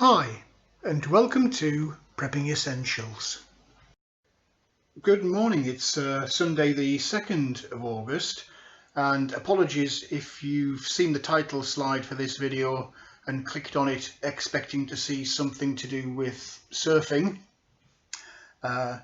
Hi, and welcome to Prepping Essentials. Good morning, it's Sunday the 2nd of August, and apologies if you've seen the title slide for this video and clicked on it expecting to see something to do with surfing.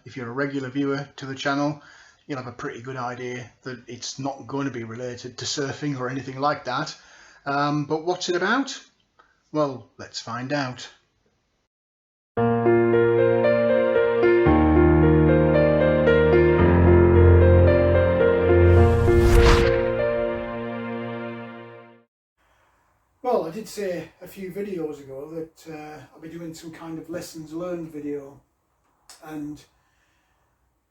If you're a regular viewer to the channel, you'll have a pretty good idea that it's not going to be related to surfing or anything like that. But what's it about? Well, let's find out. Well, I did say a few videos ago that I'll be doing some kind of lessons learned video, and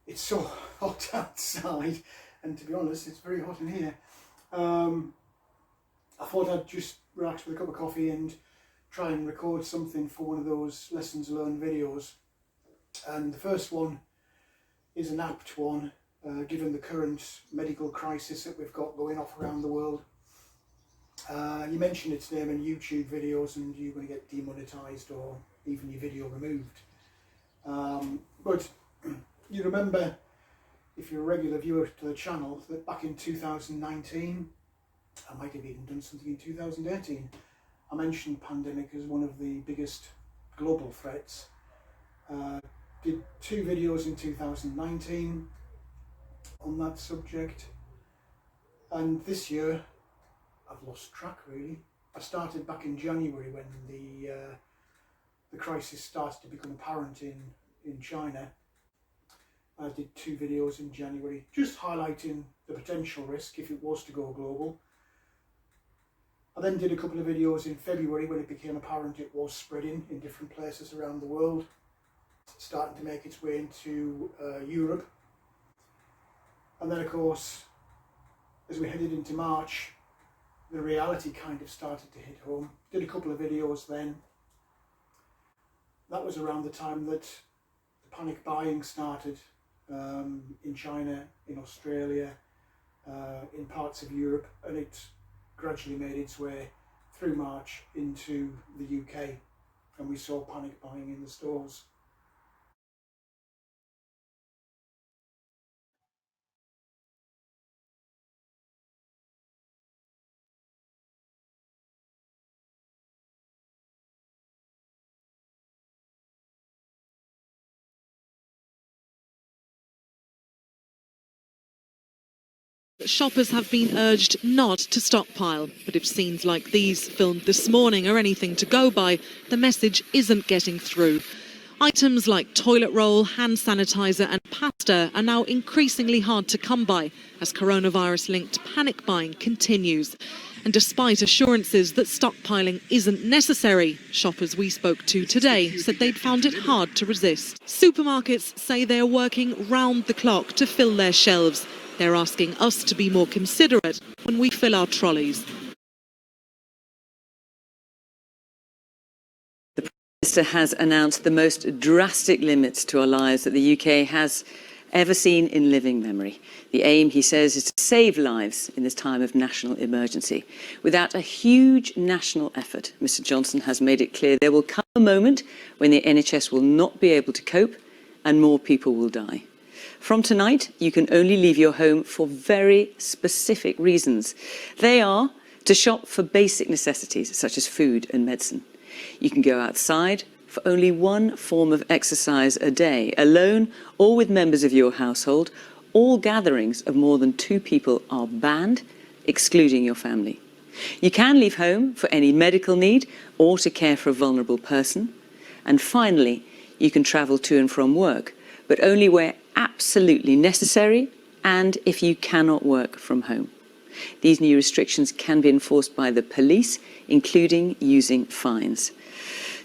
it's so hot outside, and to be honest it's very hot in here. I thought I'd just relax with a cup of coffee and try and record something for one of those lessons learned videos. And the first one is an apt one, given the current medical crisis that we've got going off around the world. You mentioned its name in YouTube videos and you're going to get demonetized or even your video removed. But you remember, if you're a regular viewer to the channel, that back in 2019, I might have even done something in 2018, I mentioned pandemic as one of the biggest global threats. Did 2 videos in 2019 on that subject, and this year I've lost track really. I started back in January when the crisis started to become apparent in China. I did 2 videos in January just highlighting the potential risk if it was to go global. I then did a couple of videos in February when it became apparent it was spreading in different places around the world, starting to make its way into Europe. And then of course, as we headed into March, the reality kind of started to hit home. Did a couple of videos then. That was around the time that the panic buying started in China, in Australia, in parts of Europe, and it gradually made its way through March into the UK, and we saw panic buying in the stores. Shoppers have been urged not to stockpile, but if scenes like these filmed this morning are anything to go by, the message isn't getting through. Items like toilet roll, hand sanitizer and pasta are now increasingly hard to come by as coronavirus-linked panic buying continues. And despite assurances that stockpiling isn't necessary, shoppers we spoke to today said they'd found it hard to resist. Supermarkets say they're working round the clock to fill their shelves. They're asking us to be more considerate when we fill our trolleys. The Prime Minister has announced the most drastic limits to our lives that the UK has ever seen in living memory. The aim, he says, is to save lives in this time of national emergency. Without a huge national effort, Mr Johnson has made it clear there will come a moment when the NHS will not be able to cope and more people will die. From tonight, you can only leave your home for very specific reasons. They are to shop for basic necessities such as food and medicine. You can go outside for only one form of exercise a day, alone or with members of your household. All gatherings of more than 2 people are banned, excluding your family. You can leave home for any medical need or to care for a vulnerable person. And finally, you can travel to and from work, but only where absolutely necessary and if you cannot work from home. These new restrictions can be enforced by the police, including using fines.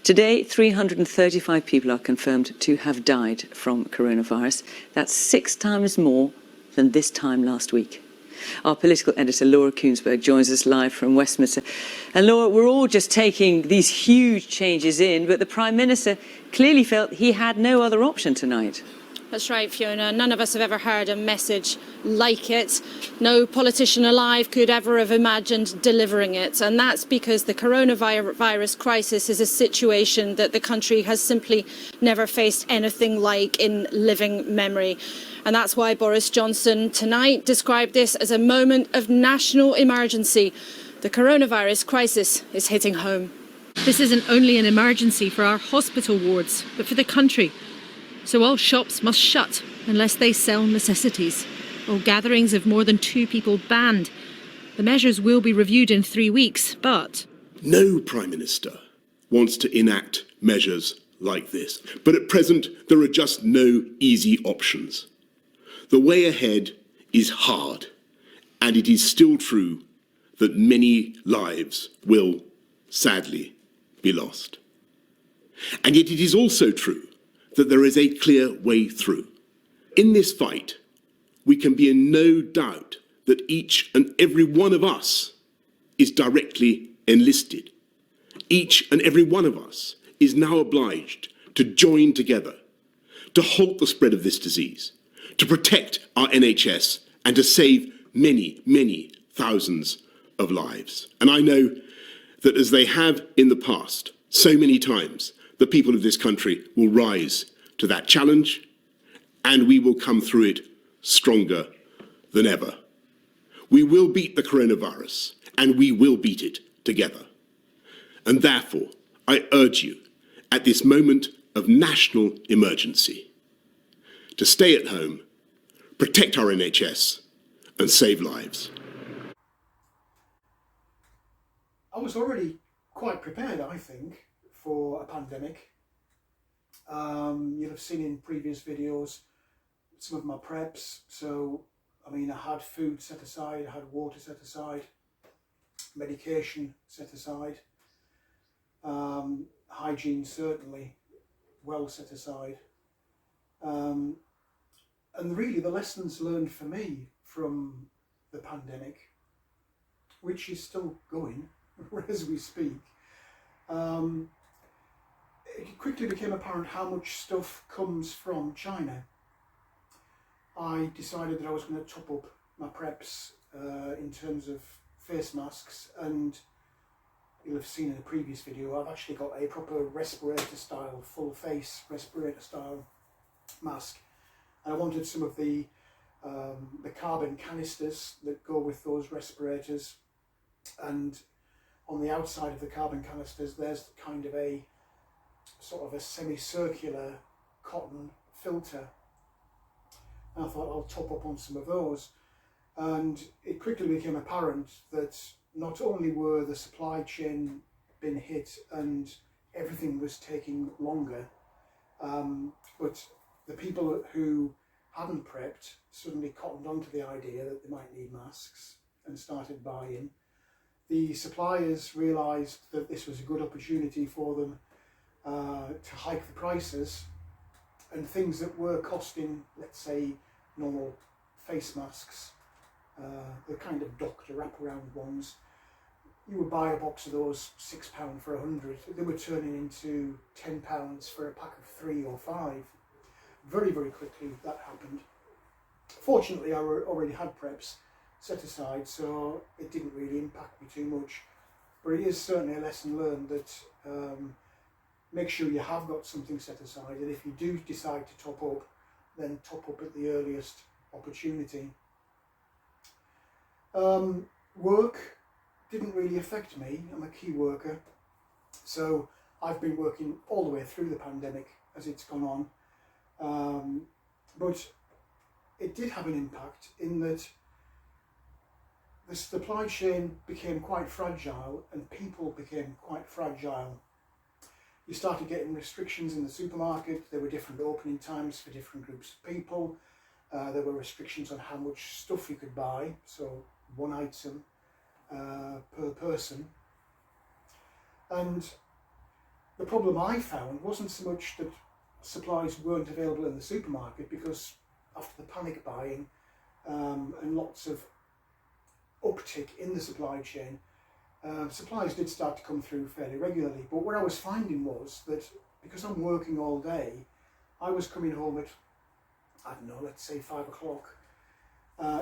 Today, 335 people are confirmed to have died from coronavirus. That's 6 times more than this time last week. Our political editor, Laura Koonsberg, joins us live from Westminster. And Laura, we're all just taking these huge changes in, but the Prime Minister clearly felt he had no other option tonight. That's right, Fiona. None of us have ever heard a message like it. No politician alive could ever have imagined delivering it. And that's because the coronavirus crisis is a situation that the country has simply never faced anything like in living memory. And that's why Boris Johnson tonight described this as a moment of national emergency. The coronavirus crisis is hitting home. This isn't only an emergency for our hospital wards, but for the country. So all shops must shut unless they sell necessities. All gatherings of more than 2 people banned. The measures will be reviewed in 3 weeks, but... No Prime Minister wants to enact measures like this. But at present, there are just no easy options. The way ahead is hard, and it is still true that many lives will, sadly, be lost. And yet it is also true that there is a clear way through. In this fight, we can be in no doubt that each and every one of us is directly enlisted. Each and every one of us is now obliged to join together, to halt the spread of this disease, to protect our NHS and to save many, many thousands of lives. And I know that as they have in the past, so many times, the people of this country will rise to that challenge, and we will come through it stronger than ever. We will beat the coronavirus, and we will beat it together. And therefore, I urge you, at this moment of national emergency, to stay at home, protect our NHS, and save lives. I was already quite prepared, I think, for a pandemic. You'll have seen in previous videos some of my preps. So, I mean, I had food set aside, I had water set aside, medication set aside, hygiene certainly well set aside. And really the lessons learned for me from the pandemic, which is still going as we speak, it quickly became apparent how much stuff comes from China. I decided that I was going to top up my preps in terms of face masks, and you'll have seen in a previous video I've actually got a proper respirator style, full face respirator style mask. And I wanted some of the carbon canisters that go with those respirators, and on the outside of the carbon canisters there's kind of a sort of a semicircular cotton filter. And I thought I'll top up on some of those, and it quickly became apparent that not only were the supply chain been hit and everything was taking longer, but the people who hadn't prepped suddenly cottoned onto the idea that they might need masks and started buying. The suppliers realised that this was a good opportunity for them to hike the prices, and things that were costing, let's say, normal face masks, the kind of doctor wraparound ones, you would buy a box of those £6 for 100. They were turning into £10 for a pack of 3 or 5. Very, very quickly that happened. Fortunately, I already had preps set aside, so it didn't really impact me too much. But it is certainly a lesson learned that make sure you have got something set aside, and if you do decide to top up, then top up at the earliest opportunity. Work didn't really affect me. I'm a key worker, so I've been working all the way through the pandemic as it's gone on. But it did have an impact in that the supply chain became quite fragile and people became quite fragile. You started getting restrictions in the supermarket. There were different opening times for different groups of people. There were restrictions on how much stuff you could buy, so one item per person. And the problem I found wasn't so much that supplies weren't available in the supermarket, because after the panic buying and lots of uptick in the supply chain, supplies did start to come through fairly regularly. But what I was finding was that because I'm working all day, I was coming home at I don't know, let's say 5 o'clock,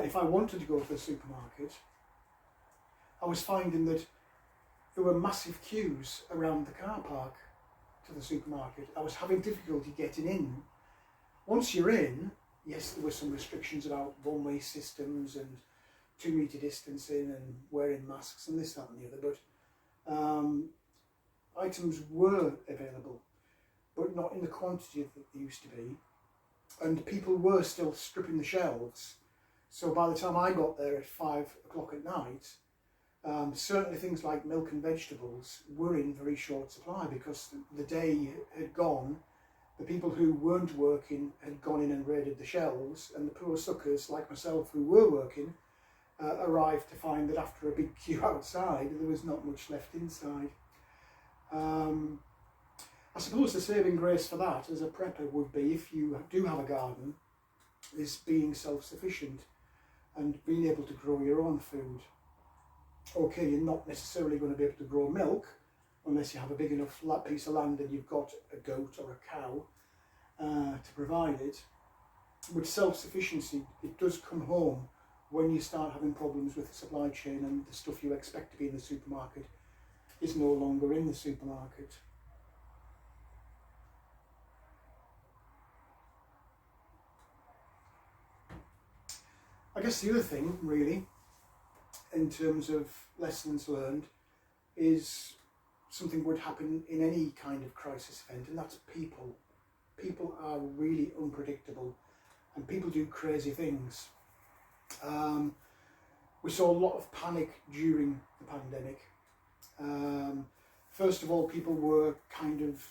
if I wanted to go to the supermarket, I was finding that there were massive queues around the car park to the supermarket. I was having difficulty getting in. Once you're in, yes, there were some restrictions about one-way systems and 2 metre distancing and wearing masks and this, that and the other, but items were available, but not in the quantity that they used to be. And people were still stripping the shelves. So by the time I got there at 5 o'clock at night, certainly things like milk and vegetables were in very short supply because the day had gone. The people who weren't working had gone in and raided the shelves, and the poor suckers like myself who were working arrived to find that after a big queue outside there was not much left inside. I suppose the saving grace for that as a prepper would be, if you do have a garden, is being self-sufficient and being able to grow your own food. Okay, you're not necessarily going to be able to grow milk unless you have a big enough piece of land and you've got a goat or a cow to provide it. With self-sufficiency, it does come home when you start having problems with the supply chain and the stuff you expect to be in the supermarket is no longer in the supermarket. I guess the other thing, really, in terms of lessons learned, is something would happen in any kind of crisis event, and that's people. People are really unpredictable, and people do crazy things. We saw a lot of panic during the pandemic. First of all, people were kind of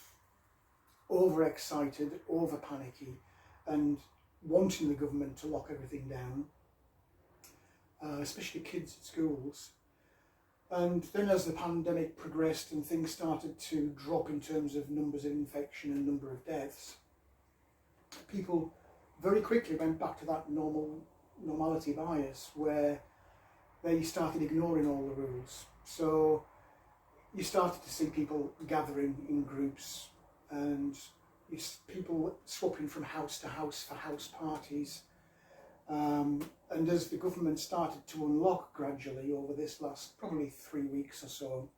overexcited, over panicky, and wanting the government to lock everything down, especially kids at schools. And then as the pandemic progressed and things started to drop in terms of numbers of infection and number of deaths, people very quickly went back to that normality bias where they started ignoring all the rules. So you started to see people gathering in groups and people swapping from house to house for house parties. And as the government started to unlock gradually over this last probably 3 weeks or so,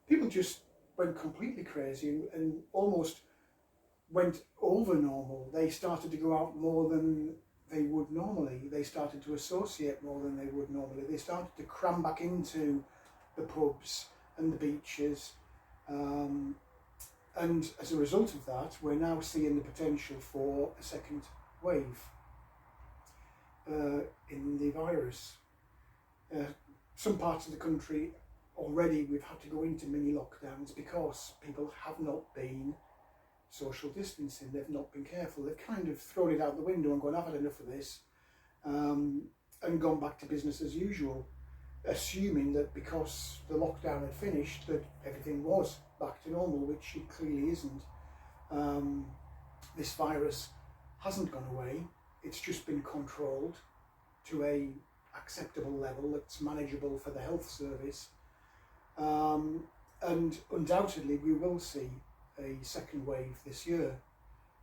people just went completely crazy and almost went over normal. They started to go out more than they would normally. They started to associate more than they would normally. They started to cram back into the pubs and the beaches. And as a result of that, we're now seeing the potential for a second wave in the virus. Some parts of the country already we've had to go into mini lockdowns because people have not been social distancing, they've not been careful, they've kind of thrown it out the window and gone, I've had enough of this, and gone back to business as usual, assuming that because the lockdown had finished that everything was back to normal, which it clearly isn't. This virus hasn't gone away. It's just been controlled to a acceptable level that's manageable for the health service. And undoubtedly we will see a second wave this year,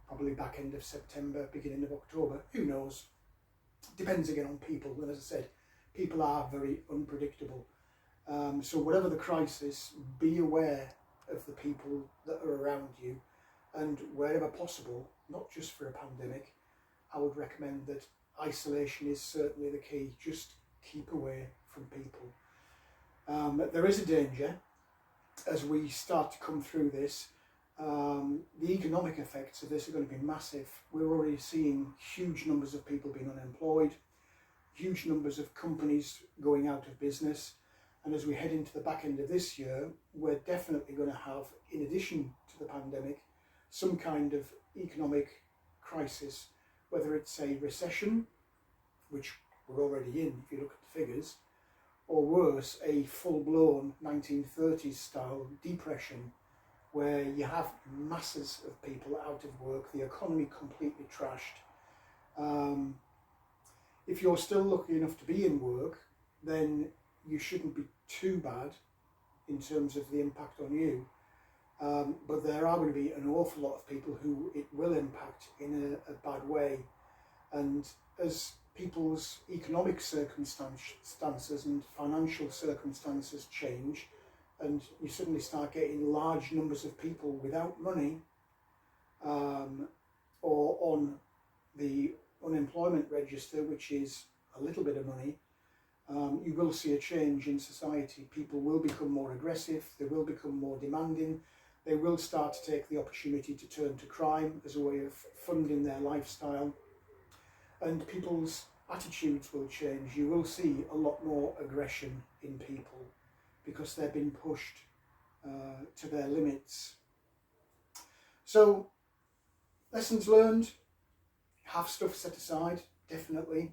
probably back end of September, beginning of October, who knows? Depends again on people, and as I said, people are very unpredictable. So whatever the crisis, be aware of the people that are around you, and wherever possible, not just for a pandemic, I would recommend that isolation is certainly the key. Just keep away from people. There is a danger as we start to come through this. The economic effects of this are going to be massive. We're already seeing huge numbers of people being unemployed, huge numbers of companies going out of business. And as we head into the back end of this year, we're definitely going to have, in addition to the pandemic, some kind of economic crisis, whether it's a recession, which we're already in if you look at the figures, or worse, a full-blown 1930s style depression where you have masses of people out of work, the economy completely trashed. If you're still lucky enough to be in work, then you shouldn't be too bad in terms of the impact on you. But but there are going to be an awful lot of people who it will impact in a bad way. And as people's economic circumstances and financial circumstances change, and you suddenly start getting large numbers of people without money, or on the unemployment register, which is a little bit of money, you will see a change in society. People will become more aggressive, they will become more demanding, they will start to take the opportunity to turn to crime as a way of funding their lifestyle, and people's attitudes will change. You will see a lot more aggression in people because they've been pushed to their limits. So, lessons learned, have stuff set aside, definitely.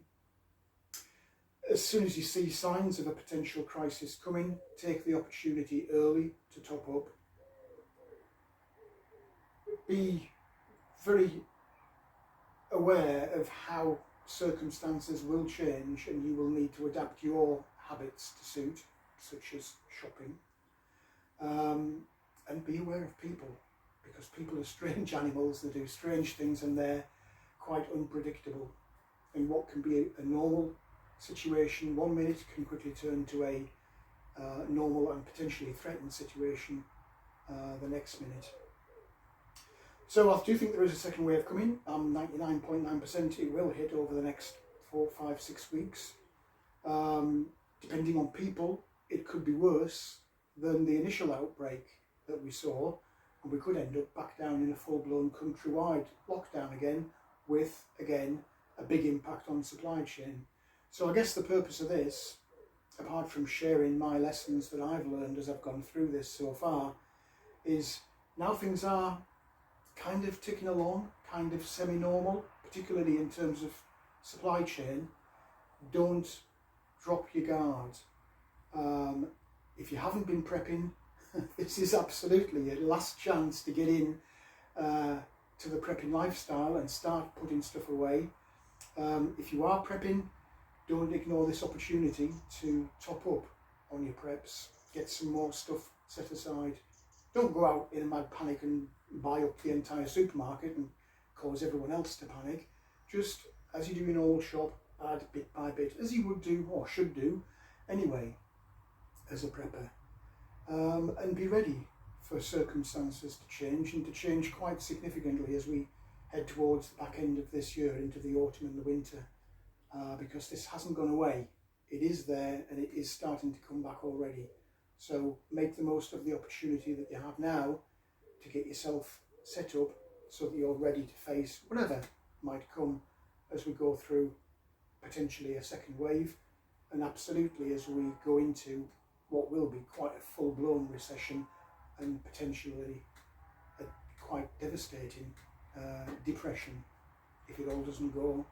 As soon as you see signs of a potential crisis coming, take the opportunity early to top up. Be very aware of how circumstances will change and you will need to adapt your habits to suit, such as shopping. And be aware of people, because people are strange animals, they do strange things and they're quite unpredictable. And what can be a normal situation 1 minute can quickly turn to a normal and potentially threatened situation the next minute. So I do think there is a second wave coming. 99.9% it will hit over the next 4, 5, 6 weeks. Depending on people, it could be worse than the initial outbreak that we saw, and we could end up back down in a full-blown countrywide lockdown again, with, again, a big impact on supply chain. So I guess the purpose of this, apart from sharing my lessons that I've learned as I've gone through this so far, is now things are kind of ticking along, kind of semi-normal, particularly in terms of supply chain. Don't drop your guard. If you haven't been prepping, this is absolutely your last chance to get in to the prepping lifestyle and start putting stuff away. If you are prepping, don't ignore this opportunity to top up on your preps, get some more stuff set aside. Don't go out in a mad panic and buy up the entire supermarket and cause everyone else to panic. Just, as you do in all shop, add bit by bit, as you would do or should do anyway as a prepper. And be ready for circumstances to change, and to change quite significantly as we head towards the back end of this year into the autumn and the winter, because this hasn't gone away. It is there and it is starting to come back already. So make the most of the opportunity that you have now to get yourself set up so that you're ready to face whatever might come as we go through potentially a second wave, and absolutely as we go into what will be quite a full-blown recession and potentially a quite devastating depression if it all doesn't go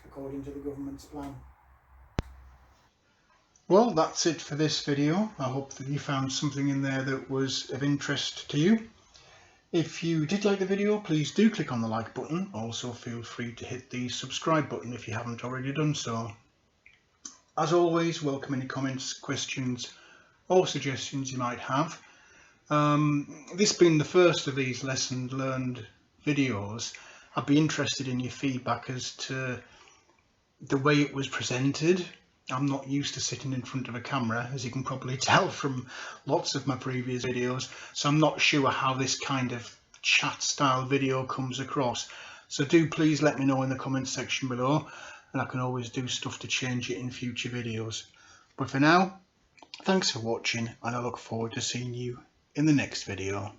according to the government's plan. Well, that's it for this video. I hope that you found something in there that was of interest to you. If you did like the video, please do click on the like button. Also feel free to hit the subscribe button if you haven't already done so. As always, welcome any comments, questions or suggestions you might have. This being the first of these lessons learned videos, I'd be interested in your feedback as to the way it was presented. I'm not used to sitting in front of a camera, as you can probably tell from lots of my previous videos, so I'm not sure how this kind of chat style video comes across. So do please let me know in the comments section below, and I can always do stuff to change it in future videos. But for now, thanks for watching, and I look forward to seeing you in the next video.